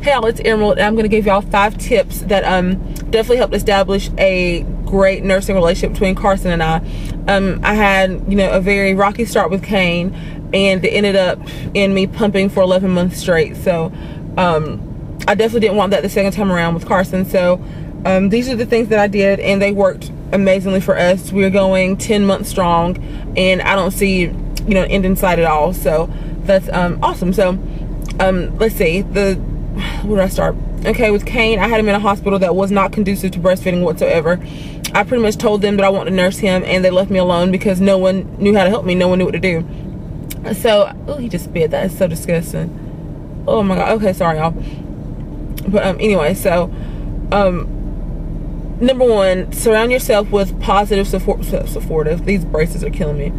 Hey y'all, it's Emerald, and I'm going to give y'all 5 tips that definitely helped establish a great nursing relationship between Carson and I. I had, you know, a very rocky start with Kane, and it ended up in me pumping for 11 months straight. So I definitely didn't want that the second time around with Carson. So these are the things that I did, and they worked amazingly for us. We're going 10 months strong, and I don't see, you know, an end in sight at all. So that's awesome. So let's see, where did I start? Okay, with Kane, I had him in a hospital that was not conducive to breastfeeding whatsoever. I pretty much told them that I wanted to nurse him, and they left me alone because no one knew how to help me. No one knew what to do. So, oh, he just spit. That is so disgusting. Oh my God. Okay, sorry y'all. But anyway, so number 1, surround yourself with positive supportive. These braces are killing me.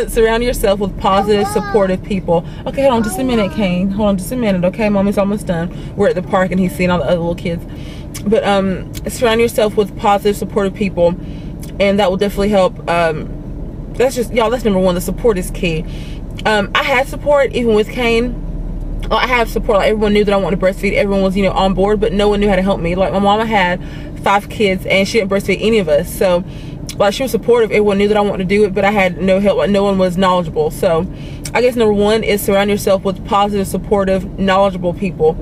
Surround yourself with positive, supportive people. Okay, hold on just a minute, Kane. Hold on just a minute, okay? Mommy's almost done. We're at the park and he's seeing all the other little kids. But surround yourself with positive, supportive people, and that will definitely help. That's just, y'all, that's number 1. The support is key. I had support even with Kane. Well, I have support. Like, everyone knew that I wanted to breastfeed. Everyone was, you know, on board, but no one knew how to help me. Like, my mama had 5 kids and she didn't breastfeed any of us. So, like, she was supportive. Everyone knew that I wanted to do it, but I had no help. Like, no one was knowledgeable. So, I guess number 1 is surround yourself with positive, supportive, knowledgeable people.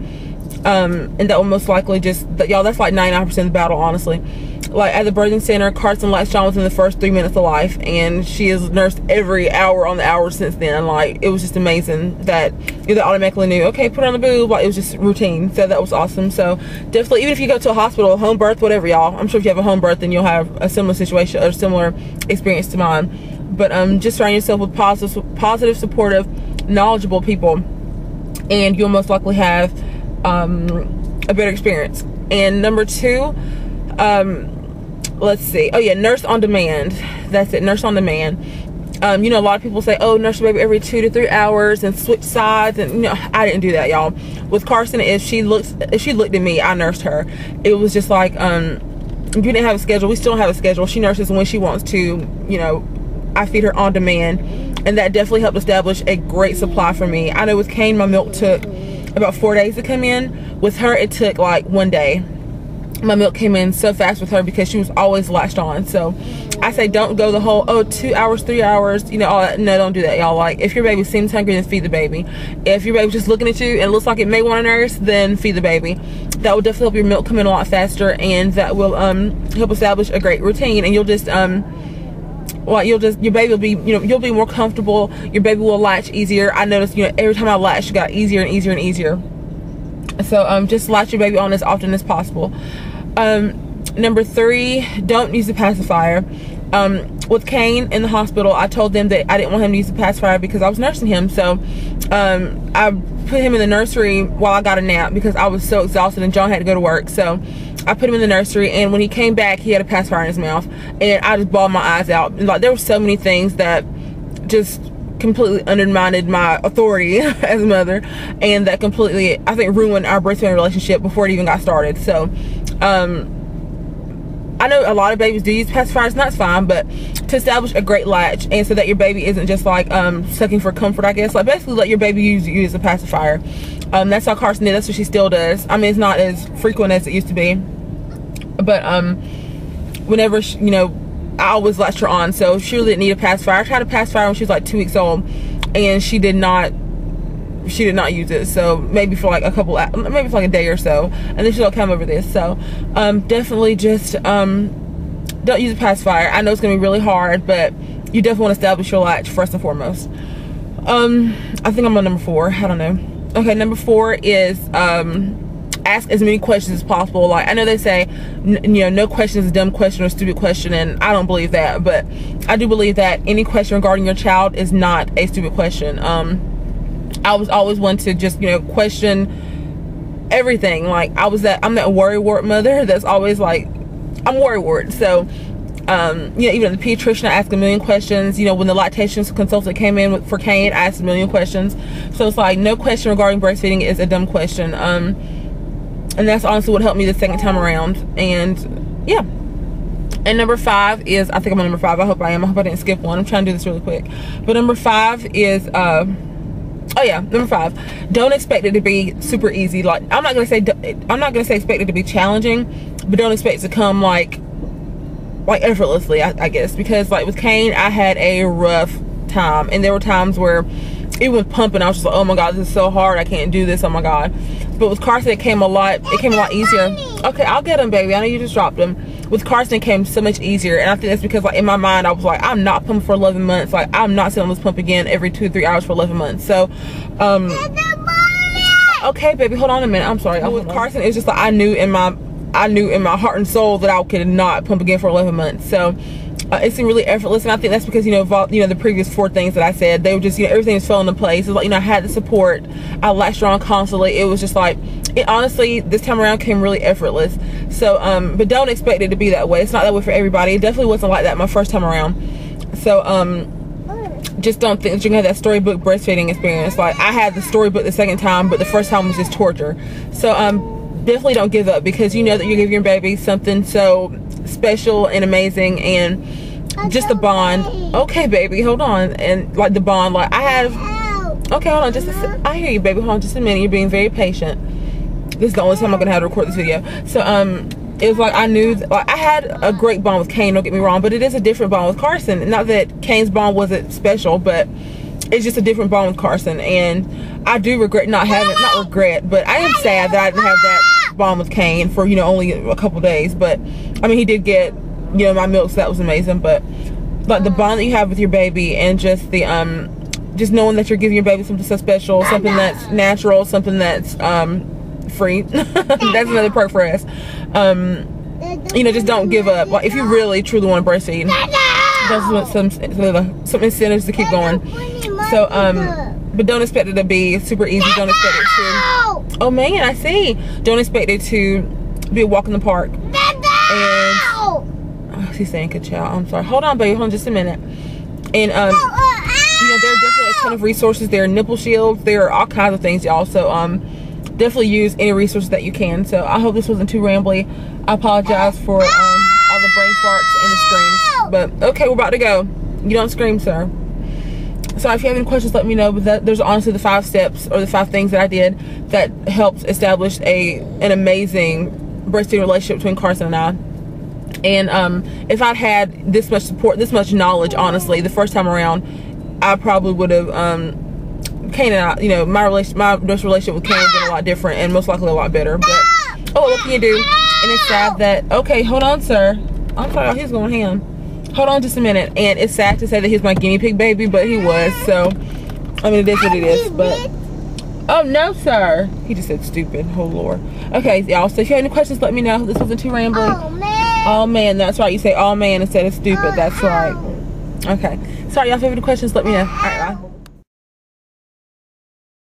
And that will most likely just, y'all, that's like 99% of the battle, honestly. Like, at the birthing center, Carson latched on within the first 3 minutes of life, and she has nursed every hour on the hour since then. Like, it was just amazing that they automatically knew, okay, put on the boob. Like, it was just routine. So that was awesome. So definitely, even if you go to a hospital, home birth, whatever, y'all, I'm sure if you have a home birth, then you'll have a similar situation or similar experience to mine. But just surround yourself with positive, supportive, knowledgeable people, and you'll most likely have a better experience. And number 2, let's see, oh yeah, nurse on demand. That's it, nurse on demand. You know, a lot of people say, oh, nurse your baby every 2 to 3 hours and switch sides, and you know, I didn't do that, y'all. With Carson, if she looked at me, I nursed her. It was just like, you didn't have a schedule. We still don't have a schedule. She nurses when she wants to. You know, I feed her on demand, and that definitely helped establish a great supply for me. I know with Kane, my milk took about 4 days to come in. With her, it took like 1 day. My milk came in so fast with her because she was always latched on. So I say don't go the whole, oh, 2 hours, 3 hours, you know, all that. No, don't do that, y'all. Like, if your baby seems hungry, then feed the baby. If your baby's just looking at you and looks like it may want to nurse, then feed the baby. That will definitely help your milk come in a lot faster, and that will help establish a great routine. And you'll just well, your baby will be, you know, you'll be more comfortable. Your baby will latch easier. I noticed, you know, every time I latched, it got easier and easier and easier. So just latch your baby on as often as possible. Number 3, don't use the pacifier. With Kane in the hospital, I told them that I didn't want him to use the pacifier because I was nursing him. So I put him in the nursery while I got a nap because I was so exhausted and John had to go to work. So I put him in the nursery, and when he came back, he had a pacifier in his mouth, and I just bawled my eyes out. And, like, there were so many things that just completely undermined my authority as a mother, and that completely, I think, ruined our breastfeeding relationship before it even got started. So I know a lot of babies do use pacifiers, and that's fine, but to establish a great latch, and so that your baby isn't just like sucking for comfort, I guess, like basically let your baby use a pacifier. That's how Carson did. That's what she still does. I mean, it's not as frequent as it used to be, but whenever she, you know, I always latched her on, so she really didn't need a pacifier. I tried a pacifier when she was like 2 weeks old, and she did not use it. So maybe for like maybe for like a day or so, and then she'll come over this. So definitely just don't use a pacifier. I know it's gonna be really hard, but you definitely want to establish your latch first and foremost. I think I'm on number 4. I don't know. Okay, number 4 is ask as many questions as possible. Like, I know they say, you know, no question is a dumb question or a stupid question, and I don't believe that, but I do believe that any question regarding your child is not a stupid question. I was always one to just, you know, question everything. Like, I'm that worrywart mother that's always like, I'm worrywart. So you know, even the pediatrician, I asked a million questions. You know, when the lactation consultant came in for Kane, I asked a million questions. So it's like, no question regarding breastfeeding is a dumb question. And that's honestly what helped me the second time around. And yeah. And number 5 is, I think I'm on number 5. I hope I am. I hope I didn't skip one. I'm trying to do this really quick. But number 5 is Oh yeah, number 5. Don't expect it to be super easy. Like, I'm not gonna say expect it to be challenging, but don't expect it to come like effortlessly, I guess, because like with Kane, I had a rough time, and there were times where it was pumping. I was just like, oh my god, this is so hard. I can't do this. Oh my god. But with Carson, it came a lot easier. Okay, I'll get him, baby. I know you just dropped him. With Carson, it came so much easier, and I think that's because like in my mind, I was like, I'm not pumping for 11 months. Like, I'm not sitting on this pump again every 2 or 3 hours for 11 months. So, okay, baby, hold on a minute. I'm sorry. With Carson, it's just like I knew in my heart and soul that I could not pump again for 11 months. So it seemed really effortless, and I think that's because the previous 4 things that I said, they were just everything was fell into place. It was like I had the support, I latched on constantly. It was just like it honestly this time around came really effortless. So but don't expect it to be that way. It's not that way for everybody. It definitely wasn't like that my first time around. So just don't think that you're gonna have that storybook breastfeeding experience. Like, I had the storybook the second time, but the first time was just torture. So definitely don't give up, because you know that you're giving your baby something so special and amazing, and just the bond. Okay, baby, hold on. And like the bond, like I have. Okay, hold on, I hear you, baby. Hold on just a minute. You're being very patient. This is the only time I'm gonna have to record this video. So it was like I knew like I had a great bond with Kane, don't get me wrong, but it is a different bond with Carson. Not that Kane's bond wasn't special, but it's just a different bond with Carson, and I do regret not regret, but I am sad that I didn't have that bond with Kane for only a couple days. But I mean, he did get my milk, so that was amazing. But like the bond that you have with your baby, and just the just knowing that you're giving your baby something so special, something that's natural, something that's free. That's another perk for us. Just don't give up. Like, if you really truly want to breastfeed, that's some incentives to keep going. So but don't expect it to be super easy. Don't expect it to, oh man, I see, don't expect it to be a walk in the park. And she's saying ka-chow. I'm sorry, hold on, baby, hold on just a minute. And there are definitely a ton of resources. There are nipple shields, there are all kinds of things, y'all. So definitely use any resources that you can. So I hope this wasn't too rambly. I apologize for all the brain farts and the screams, but okay, we're about to go. You don't scream, sir. So if you have any questions, let me know. But there's honestly the 5 steps, or the 5 things that I did that helped establish an amazing breastfeeding relationship between Carson and I. And if I'd had this much support, this much knowledge, honestly, the first time around, I probably would have Kane and I, my relationship with Kane would have been a lot different, and most likely a lot better. But oh, what can you do? And it's sad that, okay, hold on, sir. I'm sorry, he's going ham. Hold on just a minute. And it's sad to say that he's my guinea pig baby, but he was. So I mean, it is what it is. But oh no, sir, he just said stupid. Oh Lord. Okay, y'all, so if you have any questions, let me know. This wasn't too rambling. Oh man, that's right. You say oh man instead of stupid. That's right. Okay, sorry, y'all. If you have any questions, let me know. All right, bye.